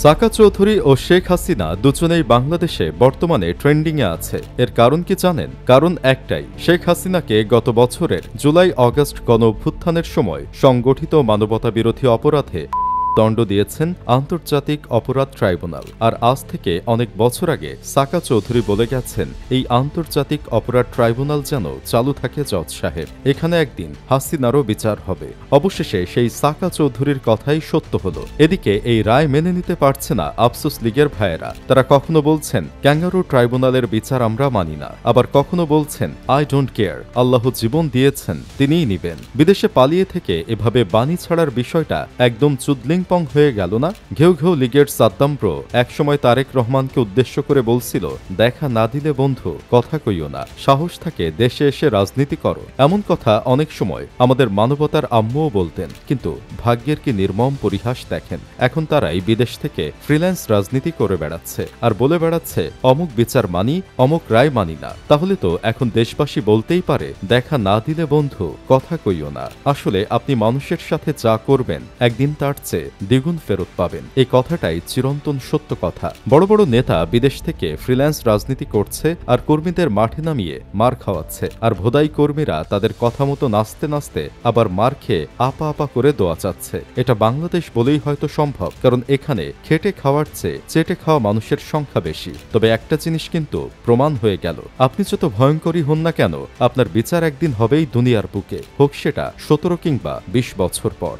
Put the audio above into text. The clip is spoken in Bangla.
সাকা চৌধুরী ও শেখ হাসিনা দুজনেই বাংলাদেশে বর্তমানে ট্রেন্ডিংয়ে আছে। এর কারণ কি জানেন? কারণ একটাই, শেখ হাসিনাকে গত বছরের জুলাই অগাস্ট গণঅভ্যুত্থানের সময় সংগঠিত মানবতাবিরোধী অপরাধে দণ্ড দিয়েছেন আন্তর্জাতিক অপরাধ ট্রাইব্যুনাল। আর আজ থেকে অনেক বছর আগে সাকা চৌধুরী বলে গেছেন, এই আন্তর্জাতিক অপরাধ ট্রাইব্যুনাল যেন চালু থাকে জজ সাহেব, এখানে একদিন হাসিনারও বিচার হবে। অবশেষে সেই সাকা চৌধুরীর কথাই সত্য হলো। এদিকে এই রায় মেনে নিতে পারছে না আফসোস লীগের ভাইয়েরা। তারা কখনো বলছেন ক্যাঙ্গারু ট্রাইব্যুনালের বিচার আমরা মানি না, আবার কখনো বলছেন আই ডোন্ট কেয়ার, আল্লাহ জীবন দিয়েছেন তিনিই নিবেন। বিদেশে পালিয়ে থেকে এভাবে বাণী ছাড়ার বিষয়টা একদম চুদলিং হয়ে গেল না? ঘেউ ঘেউ লীগের সাদ্দাম ব্রো একসময় তারেক রহমানকে উদ্দেশ্য করে বলছিল, দেখা না দিলে বন্ধু কথা কইও না, সাহস থাকে দেশে এসে রাজনীতি করো। এমন কথা অনেক সময় আমাদের মানবতার আম্মুও বলতেন, কিন্তু ভাগ্যের কি নির্মম পরিহাস দেখেন, এখন তারাই বিদেশ থেকে ফ্রিল্যান্স রাজনীতি করে বেড়াচ্ছে আর বলে বেড়াচ্ছে অমুক বিচার মানি, অমুক রায় মানি না। তাহলে তো এখন দেশবাসী বলতেই পারে, দেখা না দিলে বন্ধু কথা কইও না। আসলে আপনি মানুষের সাথে যা করবেন একদিন তার চেয়ে দ্বিগুণ ফেরত পাবেন। এই কথাটাই চিরন্তন সত্য কথা। বড় বড় নেতা বিদেশ থেকে ফ্রিল্যান্স রাজনীতি করছে আর কর্মীদের মাঠে নামিয়ে মার খাওয়াচ্ছে, আর ভোদাই কর্মীরা তাদের কথা মতো নাচতে নাচতে আবার মার খেয়ে আপা আপা করে দোয়া চাচ্ছে। এটা বাংলাদেশ বলেই হয়তো সম্ভব, কারণ এখানে খেটে খাওয়ার চেয়ে চেটে খাওয়া মানুষের সংখ্যা বেশি। তবে একটা জিনিস কিন্তু প্রমাণ হয়ে গেল, আপনি যত ভয়ঙ্করী হন না কেন, আপনার বিচার একদিন হবেই দুনিয়ার বুকে, হোক সেটা 17 কিংবা 20 বছর পর।